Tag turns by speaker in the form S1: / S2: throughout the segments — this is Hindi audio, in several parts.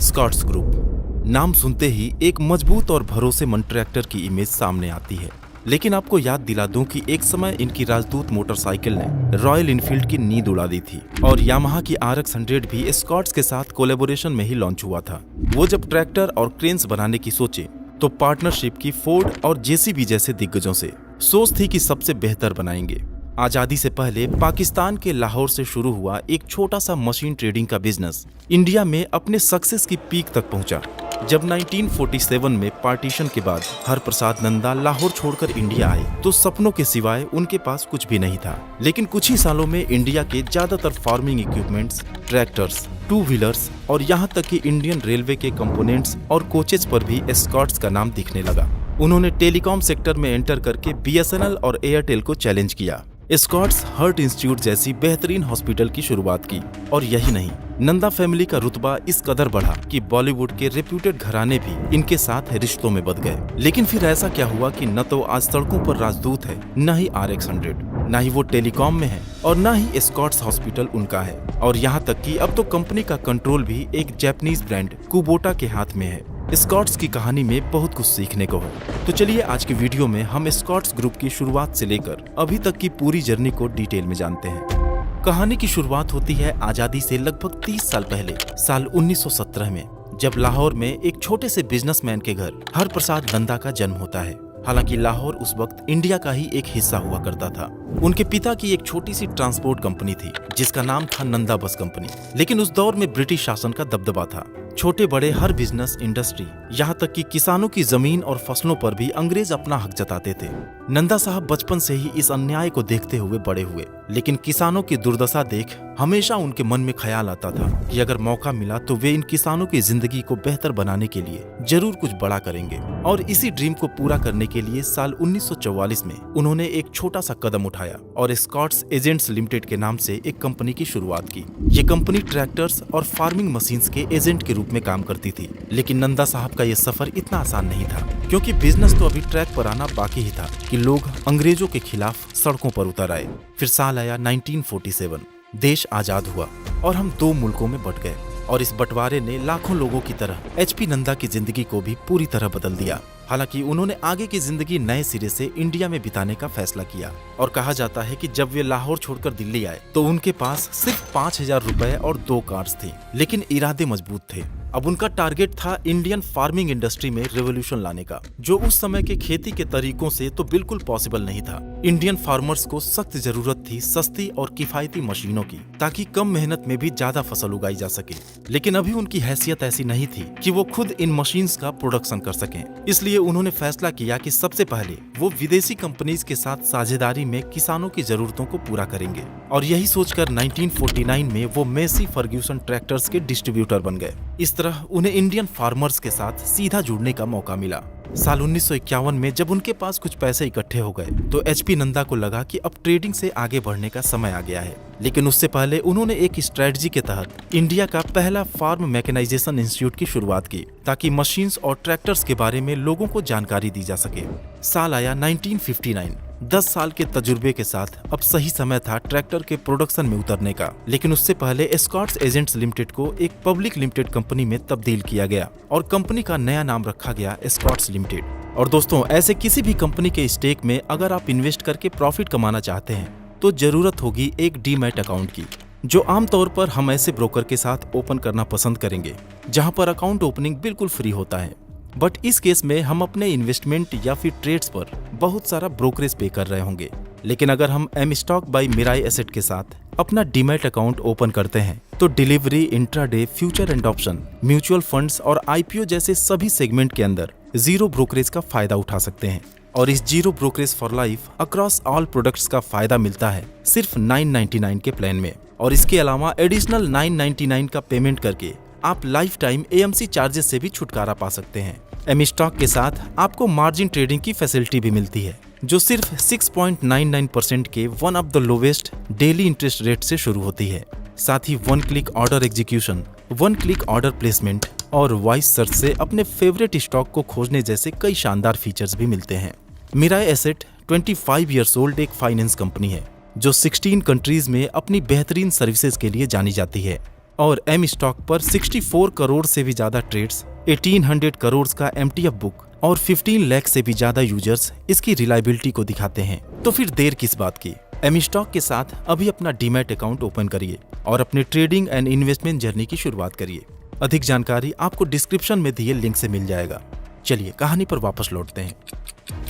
S1: Scots group. नाम सुनते ही एक मजबूत और भरोसेमंद ट्रैक्टर की इमेज सामने आती है, लेकिन आपको याद दिला दूं कि एक समय इनकी राजदूत मोटरसाइकिल ने रॉयल इनफील्ड की नींद उड़ा दी थी और यामाहा की RX 100 भी स्कॉट्स के साथ कोलैबोरेशन में ही लॉन्च हुआ था। वो जब ट्रैक्टर और क्रेन्स बनाने की सोचे तो पार्टनरशिप की फोर्ड और JCB जैसे दिग्गजों से। सोच थी कि सबसे बेहतर बनाएंगे। आजादी से पहले पाकिस्तान के लाहौर से शुरू हुआ एक छोटा सा मशीन ट्रेडिंग का बिजनेस इंडिया में अपने सक्सेस की पीक तक पहुंचा। जब 1947 में पार्टीशन के बाद हरप्रसाद नंदा लाहौर छोड़कर इंडिया आए तो सपनों के सिवाय उनके पास कुछ भी नहीं था। लेकिन कुछ ही सालों में इंडिया के ज्यादातर farming equipments, tractors, two wheelers और यहाँ तक कि इंडियन रेलवे के कंपोनेंट्स और कोचेज पर भी स्कॉट्स का नाम दिखने लगा। उन्होंने टेलीकॉम सेक्टर में एंटर करके BSNL और एयरटेल को चैलेंज किया। स्कॉट्स हार्ट इंस्टीट्यूट जैसी बेहतरीन हॉस्पिटल की शुरुआत की और यही नहीं, नंदा फैमिली का रुतबा इस कदर बढ़ा कि बॉलीवुड के रेप्यूटेड घराने भी इनके साथ रिश्तों में बंध गए। लेकिन फिर ऐसा क्या हुआ कि न तो आज सड़कों पर राजदूत है, न ही RX 100, न ही वो टेलीकॉम में है और न ही स्कॉट्स हॉस्पिटल उनका है। और यहाँ तक कि अब तो कंपनी का कंट्रोल भी एक जापानीज ब्रांड कुबोटा के हाथ में है। स्कॉट्स की कहानी में बहुत कुछ सीखने को है। तो चलिए आज की वीडियो में हम स्कॉट्स ग्रुप की शुरुआत से लेकर अभी तक की पूरी जर्नी को डिटेल में जानते हैं। कहानी की शुरुआत होती है आजादी से लगभग 30 साल पहले, साल 1917 में, जब लाहौर में एक छोटे से बिजनेसमैन के घर हरप्रसाद नंदा का जन्म होता है। हालांकि लाहौर उस वक्त इंडिया का ही एक हिस्सा हुआ करता था। उनके पिता की एक छोटी सी ट्रांसपोर्ट कंपनी थी जिसका नाम था नंदा बस कंपनी। लेकिन उस दौर में ब्रिटिश शासन का दबदबा था। छोटे बड़े हर बिजनेस, इंडस्ट्री, यहाँ तक कि किसानों की जमीन और फसलों पर भी अंग्रेज अपना हक जताते थे। नंदा साहब बचपन से ही इस अन्याय को देखते हुए बड़े हुए, लेकिन किसानों की दुर्दशा देख हमेशा उनके मन में ख्याल आता था कि अगर मौका मिला तो वे इन किसानों की जिंदगी को बेहतर बनाने के लिए जरूर कुछ बड़ा करेंगे। और इसी ड्रीम को पूरा करने के लिए साल 1944 में उन्होंने एक छोटा सा कदम उठाया और स्कॉट्स एजेंट्स लिमिटेड के नाम से एक कंपनी की शुरुआत की। ये कंपनी ट्रैक्टर्स और फार्मिंग मशीन्स के एजेंट के रूप में काम करती थी। लेकिन नंदा साहब का ये सफर इतना आसान नहीं था, क्योंकि बिजनेस तो अभी ट्रैक पर आना बाकी ही था कि लोग अंग्रेजों के खिलाफ सड़कों पर उतर आए। फिर साल आया 1947, देश आजाद हुआ और हम दो मुल्कों में बंट गए। और इस बंटवारे ने लाखों लोगों की तरह HP नंदा की जिंदगी को भी पूरी तरह बदल दिया। हालांकि उन्होंने आगे की जिंदगी नए सिरे से इंडिया में बिताने का फैसला किया। और कहा जाता है कि जब वे लाहौर छोड़कर दिल्ली आए तो उनके पास सिर्फ 5,000 रुपए और 2 कार्स थी, लेकिन इरादे मजबूत थे। अब उनका टारगेट था इंडियन फार्मिंग इंडस्ट्री में रेवोल्यूशन लाने का, जो उस समय के खेती के तरीकों से तो बिल्कुल पॉसिबल नहीं था। इंडियन फार्मर्स को सख्त जरूरत थी सस्ती और किफायती मशीनों की, ताकि कम मेहनत में भी ज्यादा फसल उगाई जा सके। लेकिन अभी उनकी हैसियत ऐसी नहीं थी कि वो खुद इन मशीन्स का प्रोडक्शन कर सकें। इसलिए उन्होंने फैसला किया कि सबसे पहले वो विदेशी कंपनीज के साथ साझेदारी में किसानों की जरूरतों को पूरा करेंगे। और यही सोचकर 1949 में वो मेसी फर्ग्यूसन ट्रैक्टर्स के डिस्ट्रीब्यूटर बन गए। इस तरह उन्हें इंडियन फार्मर्स के साथ सीधा जुड़ने का मौका मिला। साल 1951 में जब उनके पास कुछ पैसे इकट्ठे हो गए तो HP नंदा को लगा कि अब ट्रेडिंग से आगे बढ़ने का समय आ गया है। लेकिन उससे पहले उन्होंने एक स्ट्रेटजी के तहत इंडिया का पहला फार्म मैकेनाइजेशन इंस्टीट्यूट की शुरुआत की, ताकि मशीन्स और ट्रैक्टर्स के बारे में लोगों को जानकारी दी जा सके। साल आया 1959। 10 साल के तजुर्बे के साथ अब सही समय था ट्रैक्टर के प्रोडक्शन में उतरने का। लेकिन उससे पहले स्कॉट्स एजेंट्स लिमिटेड को एक पब्लिक लिमिटेड कंपनी में तब्दील किया गया और कंपनी का नया नाम रखा गया स्कॉट्स लिमिटेड। और दोस्तों, ऐसे किसी भी कंपनी के स्टेक में अगर आप इन्वेस्ट करके प्रॉफिट कमाना चाहते हैं तो जरूरत होगी एक डीमैट अकाउंट की, जो आमतौर पर हम ऐसे ब्रोकर के साथ ओपन करना पसंद करेंगे जहां पर अकाउंट ओपनिंग बिल्कुल फ्री होता है। बट इस केस में हम अपने इन्वेस्टमेंट या फिर ट्रेड्स पर बहुत सारा ब्रोकरेज पे कर रहे होंगे। लेकिन अगर हम M stock by Mirae Asset के साथ अपना डीमैट अकाउंट ओपन करते हैं तो delivery, intraday, future and option, mutual funds और IPO जैसे सभी सेगमेंट के अंदर जीरो ब्रोकरेज का फायदा उठा सकते हैं। और इस zero brokerage for life across all products का फायदा मिलता है सिर्फ 999 के प्लान में। और इसके अलावा एडिशनल 999 का पेमेंट करके आप लाइफ टाइम AMC चार्जेस से भी छुटकारा पा सकते हैं। एम स्टॉक के साथ आपको मार्जिन ट्रेडिंग की फैसिलिटी भी मिलती है, जो सिर्फ 6.99% के one of the lowest daily interest rate से शुरू होती है। साथ ही 1 click order execution, 1 click order placement और वॉइस सर्च से अपने फेवरेट स्टॉक को खोजने जैसे कई शानदार फीचर्स भी मिलते हैं। मिराई एसेट 25 ईयर्स ओल्ड एक फाइनेंस कंपनी है जो 16 कंट्रीज में अपनी बेहतरीन सर्विसेज के लिए जानी जाती है। और एम स्टॉक पर 64 करोड़ से भी ज्यादा ट्रेड्स, 1800 करोड़ का एमटीएफ बुक और 15 लाख से भी ज्यादा यूजर्स इसकी रिलायबिलिटी को दिखाते हैं। तो फिर देर किस बात की, एम स्टॉक के साथ अभी अपना डीमैट अकाउंट ओपन करिए और अपने ट्रेडिंग एंड इन्वेस्टमेंट जर्नी की शुरुआत करिए। अधिक जानकारी आपको डिस्क्रिप्शन में दिए लिंक से मिल जाएगा। चलिए कहानी पर वापस लौटते हैं।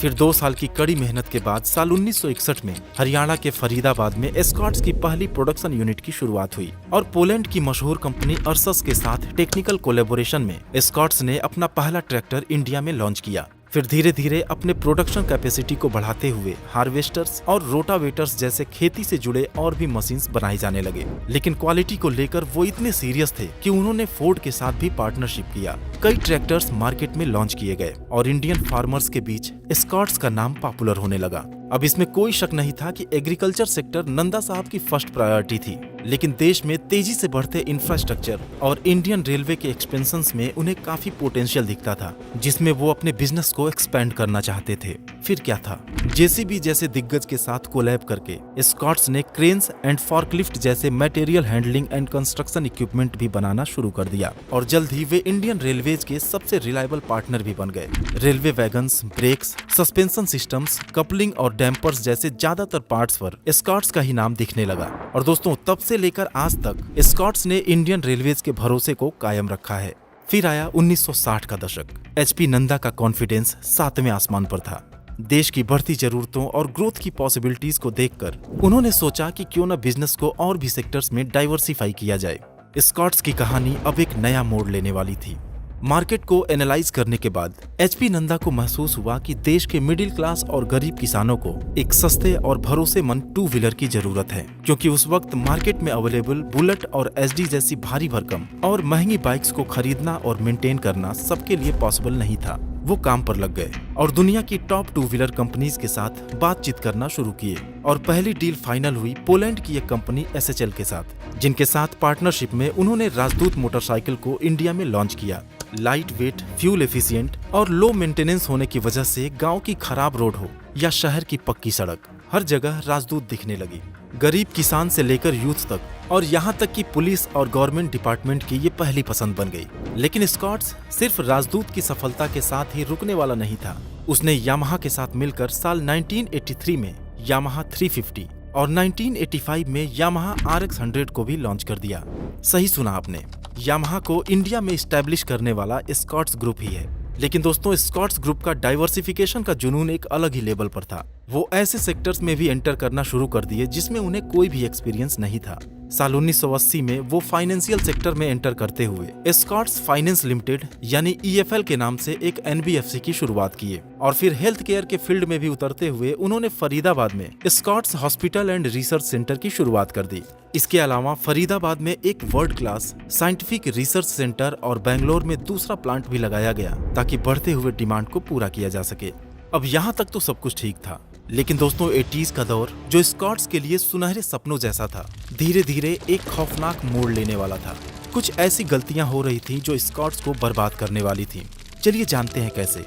S1: फिर 2 साल की कड़ी मेहनत के बाद साल 1961 में हरियाणा के फरीदाबाद में एस्कॉर्ट्स की पहली प्रोडक्शन यूनिट की शुरुआत हुई और पोलैंड की मशहूर कंपनी अर्सस के साथ टेक्निकल कोलैबोरेशन में एस्कॉर्ट्स ने अपना पहला ट्रैक्टर इंडिया में लॉन्च किया। फिर धीरे धीरे अपने प्रोडक्शन कैपेसिटी को बढ़ाते हुए हार्वेस्टर्स और रोटावेटर्स जैसे खेती से जुड़े और भी मशीन्स बनाए जाने लगे। लेकिन क्वालिटी को लेकर वो इतने सीरियस थे कि उन्होंने फोर्ड के साथ भी पार्टनरशिप किया। कई ट्रैक्टर्स मार्केट में लॉन्च किए गए और इंडियन फार्मर्स के बीच एस्कॉर्ट्स का नाम पॉपुलर होने लगा। अब इसमें कोई शक नहीं था कि एग्रीकल्चर सेक्टर नंदा साहब की फर्स्ट प्रायोरिटी थी, लेकिन देश में तेजी से बढ़ते इंफ्रास्ट्रक्चर और इंडियन रेलवे के एक्सपेंशन में उन्हें काफी पोटेंशियल दिखता था, जिसमें वो अपने बिजनेस को एक्सपेंड करना चाहते थे। फिर क्या था, जेसीबी जैसे दिग्गज के साथ कोलैब करके एस्कॉर्ट्स ने क्रेन्स एंड फॉर्कलिफ्ट जैसे material handling and construction equipment भी बनाना शुरू कर दिया और जल्द ही वे इंडियन रेलवेज के सबसे रिलायबल पार्टनर भी बन गए। Railway wagons, brakes, suspension systems, coupling और डैम्पर्स जैसे ज्यादातर पार्ट्स पर एस्कॉर्ट्स का ही नाम दिखने लगा। और दोस्तों, तब से लेकर आज तक एस्कॉर्ट्स ने इंडियन रेलवेज के भरोसे को कायम रखा है। फिर आया 1960 का दशक। एचपी नंदा का कॉन्फिडेंस 7वें आसमान पर था। देश की बढ़ती जरूरतों और ग्रोथ की पॉसिबिलिटीज को देखकर उन्होंने सोचा कि क्यों न बिजनेस को और भी सेक्टर्स में डाइवर्सिफाई किया जाए। एस्कॉर्ट्स की कहानी अब एक नया मोड़ लेने वाली थी। मार्केट को एनालाइज करने के बाद एचपी नंदा को महसूस हुआ कि देश के मिडिल क्लास और गरीब किसानों को एक सस्ते और भरोसेमंद 2 व्हीलर की जरूरत है, क्योंकि उस वक्त मार्केट में अवेलेबल बुलेट और एसडी जैसी भारी भरकम और महंगी बाइक्स को खरीदना और मेंटेन करना सबके लिए पॉसिबल नहीं था। वो काम पर लग गए और दुनिया की टॉप 2 व्हीलर कंपनीज के साथ बातचीत करना शुरू किए और पहली डील फाइनल हुई पोलैंड की एक कंपनी एसएचएल के साथ, जिनके साथ पार्टनरशिप में उन्होंने राजदूत मोटरसाइकिल को इंडिया में लॉन्च किया। लाइट वेट, फ्यूल एफिशिएंट और लो मेंटेनेंस होने की वजह से गांव की खराब रोड हो या शहर की पक्की सड़क, हर जगह राजदूत दिखने लगी। गरीब किसान से लेकर यूथ तक और यहाँ तक कि पुलिस और गवर्नमेंट डिपार्टमेंट की ये पहली पसंद बन गई। लेकिन एस्कॉर्ट्स सिर्फ राजदूत की सफलता के साथ ही रुकने वाला नहीं था। उसने यामाहा के साथ मिलकर साल 1983 में यामाहा 350 और 1985 में यामाहा RX 100 को भी लॉन्च कर दिया। सही सुना आपने, यामाहा को इंडिया में स्टैब्लिश करने वाला एस्कॉर्ट्स ग्रुप ही है। लेकिन दोस्तों, एस्कॉर्ट्स ग्रुप का डाइवर्सिफिकेशन का जुनून एक अलग ही लेवल पर था। वो ऐसे सेक्टर्स में भी एंटर करना शुरू कर दिए जिसमें उन्हें कोई भी एक्सपीरियंस नहीं था। साल 1980 में वो फाइनेंशियल सेक्टर में एंटर करते हुए एस्कॉर्ट्स फाइनेंस लिमिटेड यानी EFL के नाम से एक NBFC की शुरुआत किए और फिर हेल्थ केयर के फील्ड में भी उतरते हुए उन्होंने फरीदाबाद में Escorts hospital and research centre की शुरुआत कर दी। इसके अलावा फरीदाबाद में एक world class scientific research centre और बेंगलोर में दूसरा प्लांट भी लगाया गया ताकि बढ़ते हुए डिमांड को पूरा किया जा सके। अब यहाँ तक तो सब कुछ ठीक था, लेकिन दोस्तों 80s का दौर जो एस्कॉर्ट्स के लिए सुनहरे सपनों जैसा था, धीरे धीरे एक खौफनाक मोड़ लेने वाला था। कुछ ऐसी गलतियां हो रही थी जो एस्कॉर्ट्स को बर्बाद करने वाली थी। चलिए जानते हैं कैसे।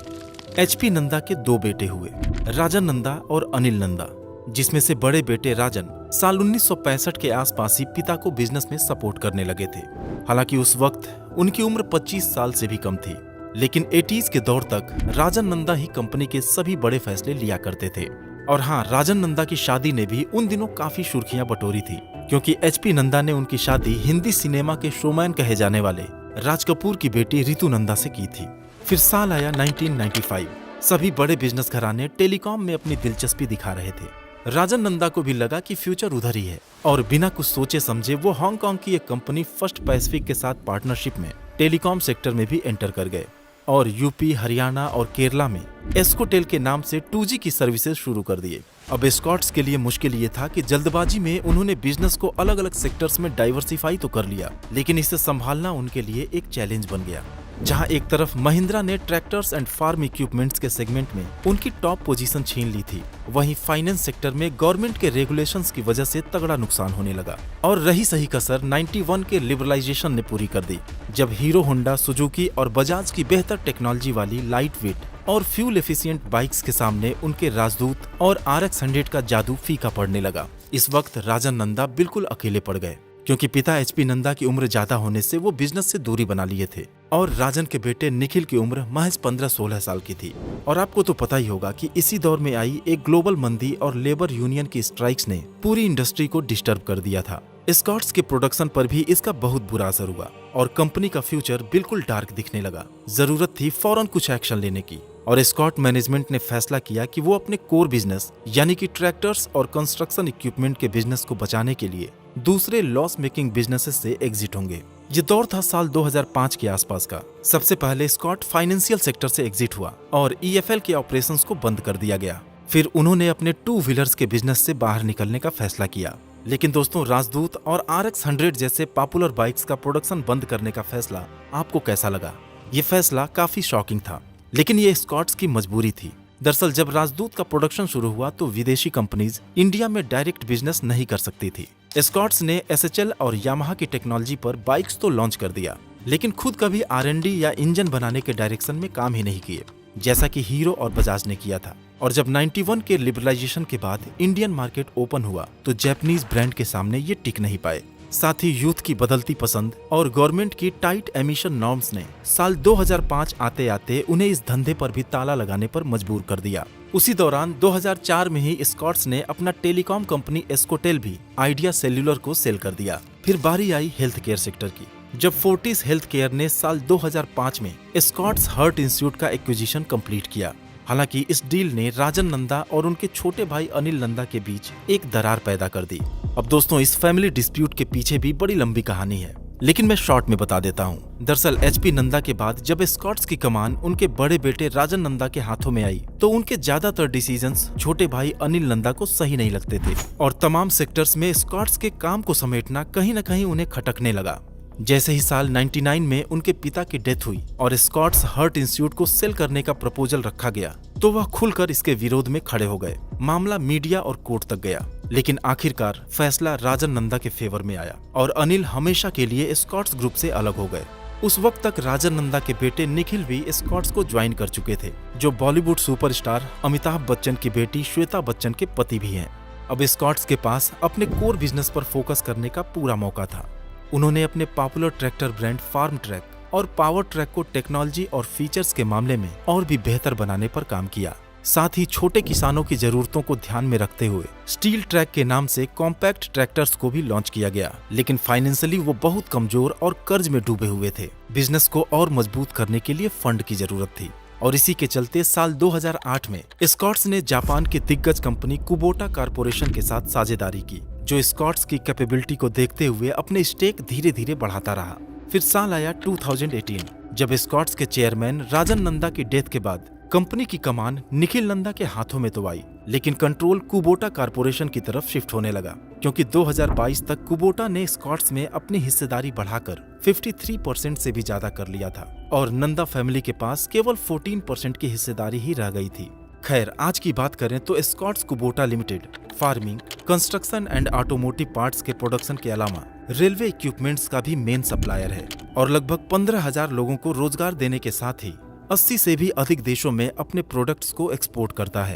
S1: एचपी नंदा के 2 बेटे हुए, राजन नंदा और अनिल नंदा, जिसमें से बड़े बेटे राजन साल 1965 के आसपास ही पिता को बिजनेस में सपोर्ट करने लगे थे। हालांकि उस वक्त उनकी उम्र 25 साल से भी कम थी, लेकिन 80s के दौर तक राजन नंदा ही कंपनी के सभी बड़े फैसले लिया करते थे। और हाँ, राजन नंदा की शादी ने भी उन दिनों काफी सुर्खियां बटोरी थी, क्योंकि एचपी नंदा ने उनकी शादी हिंदी सिनेमा के शोमैन कहे जाने वाले राज कपूर की बेटी रितु नंदा से की थी। फिर साल आया 1995। सभी बड़े बिजनेस घराने टेलीकॉम में अपनी दिलचस्पी दिखा रहे थे। राजन नंदा को भी लगा कि फ्यूचर उधर ही है और बिना कुछ सोचे समझे वो हांगकांग की एक कंपनी फर्स्ट पैसिफिक के साथ पार्टनरशिप में टेलीकॉम सेक्टर में भी एंटर कर गए और यूपी, हरियाणा और केरला में एस्कोटेल के नाम से 2G की सर्विसेज शुरू कर दिए। अब एस्कॉर्ट्स के लिए मुश्किल ये था कि जल्दबाजी में उन्होंने बिजनेस को अलग अलग सेक्टर्स में डाइवर्सिफाई तो कर लिया, लेकिन इसे संभालना उनके लिए एक चैलेंज बन गया। जहां एक तरफ महिंद्रा ने ट्रैक्टर्स एंड फार्म इक्विपमेंट्स के सेगमेंट में उनकी टॉप पोजीशन छीन ली थी, वहीं फाइनेंस सेक्टर में गवर्नमेंट के रेगुलेशंस की वजह से तगड़ा नुकसान होने लगा और रही सही कसर 91 के लिबरलाइजेशन ने पूरी कर दी, जब हीरो होंडा, सुजुकी और बजाज की बेहतर टेक्नोलॉजी वाली लाइट वेट और फ्यूल एफिशिएंट बाइक्स के सामने उनके राजदूत और RX 100 का जादू फीका पड़ने लगा। इस वक्त राजन नंदा बिल्कुल अकेले पड़ गए, क्योंकि पिता एचपी नंदा की उम्र ज्यादा होने से वो बिजनेस से दूरी बना लिए थे और राजन के बेटे निखिल की उम्र महज 15-16 साल की थी। और आपको तो पता ही होगा कि इसी दौर में आई एक ग्लोबल मंदी और लेबर यूनियन की स्ट्राइक्स ने पूरी इंडस्ट्री को डिस्टर्ब कर दिया था। स्कॉट्स के प्रोडक्शन पर भी इसका बहुत बुरा असर हुआ और कंपनी का फ्यूचर बिल्कुल डार्क दिखने लगा। जरूरत थी फौरन कुछ एक्शन लेने की और स्कॉट मैनेजमेंट ने फैसला किया कि वो अपने कोर बिजनेस यानी कि ट्रैक्टर्स और कंस्ट्रक्शन इक्विपमेंट के बिजनेस को बचाने के लिए दूसरे लॉस मेकिंग बिजनेसेस से एग्जिट होंगे। ये दौर था साल 2005 के आसपास का। सबसे पहले स्कॉट फाइनेंशियल सेक्टर से एग्जिट हुआ और ईएफएल के ऑपरेशंस को बंद कर दिया गया। फिर उन्होंने अपने 2 व्हीलर्स के बिजनेस से बाहर निकलने का फैसला किया। लेकिन दोस्तों, राजदूत और RX 100 जैसे पॉपुलर बाइक्स का प्रोडक्शन बंद करने का फैसला आपको कैसा लगा? ये फैसला काफी शॉकिंग था, लेकिन ये स्कॉट्स की मजबूरी थी। दरअसल जब राजदूत का प्रोडक्शन शुरू हुआ तो विदेशी कंपनीज इंडिया में डायरेक्ट बिजनेस नहीं कर सकती थी। स्कॉट्स ने SHL और यामाहा की टेक्नोलॉजी पर बाइक्स तो लॉन्च कर दिया, लेकिन खुद कभी R&D या इंजन बनाने के डायरेक्शन में काम ही नहीं किए, जैसा कि हीरो और बजाज ने किया था। और जब 91 के लिबरलाइजेशन के बाद इंडियन मार्केट ओपन हुआ तो जापानीज ब्रांड के सामने ये टिक नहीं पाए। साथ ही यूथ की बदलती पसंद और गवर्नमेंट की टाइट एमिशन नॉर्म्स ने साल 2005 आते आते उन्हें इस धंधे पर भी ताला लगाने पर मजबूर कर दिया। उसी दौरान 2004 में ही स्कॉट्स ने अपना टेलीकॉम कंपनी एस्कोटेल भी आइडिया सेल्यूलर को सेल कर दिया। फिर बारी आई हेल्थ केयर सेक्टर की, जब फोर्टिस हेल्थ केयर ने साल 2005 में स्कॉट्स हार्ट इंस्टीट्यूट का एक्विजिशन कंप्लीट किया। हालांकि इस डील ने राजन नंदा और उनके छोटे भाई अनिल नंदा के बीच एक दरार पैदा कर दी। अब दोस्तों, इस फैमिली डिस्प्यूट के पीछे भी बड़ी लंबी कहानी है, लेकिन मैं शॉर्ट में बता देता हूँ। दरअसल एचपी नंदा के बाद जब स्कॉट्स की कमान उनके बड़े बेटे राजन नंदा के हाथों में आई तो उनके ज्यादातर डिसीजंस छोटे भाई अनिल नंदा को सही नहीं लगते थे और तमाम सेक्टर्स में स्कॉट्स के काम को समेटना कहीं न कहीं उन्हें खटकने लगा। जैसे ही साल 99 में उनके पिता की डेथ हुई और स्कॉट्स हार्ट इंस्टीट्यूट को सेल करने का प्रपोजल रखा गया तो वह खुलकर इसके विरोध में खड़े हो गए। मामला मीडिया और कोर्ट तक गया, लेकिन आखिरकार फैसला राजन नंदा के फेवर में आया और अनिल हमेशा के लिए स्कॉट्स ग्रुप से अलग हो गए। उस वक्त तक राजन नंदा के बेटे निखिल भी स्कॉट्स को ज्वाइन कर चुके थे, जो बॉलीवुड सुपरस्टार अमिताभ बच्चन की बेटी श्वेता बच्चन के पति भी हैं। अब स्कॉट्स के पास अपने कोर बिजनेस पर फोकस करने का पूरा मौका था। उन्होंने अपने popular tractor brand Farmtrac और पावर ट्रैक को टेक्नोलॉजी और फीचर्स के मामले में और भी बेहतर बनाने पर काम किया। साथ ही छोटे किसानों की जरूरतों को ध्यान में रखते हुए स्टील ट्रैक के नाम से कॉम्पैक्ट ट्रैक्टर्स को भी लॉन्च किया गया, लेकिन फाइनेंशियली वो बहुत कमजोर और कर्ज में डूबे हुए थे। बिजनेस को और मजबूत करने के लिए फंड की जरूरत थी और इसी के चलते साल 2008 में स्कॉट्स ने जापान की दिग्गज कंपनी कुबोटा कॉर्पोरेशन के साथ साझेदारी की, जो स्कॉट्स की कैपेबिलिटी को देखते हुए अपने स्टेक धीरे धीरे बढ़ाता रहा। फिर साल आया 2018, जब स्कॉट्स के चेयरमैन राजन नंदा की डेथ के बाद कंपनी की कमान निखिल नंदा के हाथों में तो आई, लेकिन कंट्रोल कुबोटा कॉर्पोरेशन की तरफ शिफ्ट होने लगा, क्योंकि 2022 तक कुबोटा ने स्कॉट्स में अपनी हिस्सेदारी बढ़ाकर 53% से भी ज्यादा कर लिया था और नंदा फैमिली के पास केवल 14% की हिस्सेदारी ही रह गई थी। खैर, आज की बात करें तो Escorts Kubota limited farming, construction and automotive parts के प्रोडक्शन के अलावा रेलवे इक्विपमेंट्स का भी मेन सप्लायर है और लगभग 15,000 लोगों को रोजगार देने के साथ ही 80 से भी अधिक देशों में अपने प्रोडक्ट्स को एक्सपोर्ट करता है।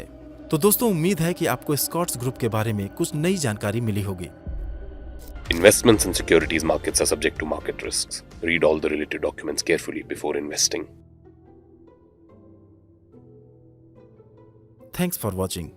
S1: तो दोस्तों, उम्मीद है कि आपको स्कॉट्स ग्रुप के बारे में कुछ नई जानकारी मिली होगी।
S2: Investments in securities markets are subject to market risks. Read all the related documents carefully before investing.
S1: Thanks for watching.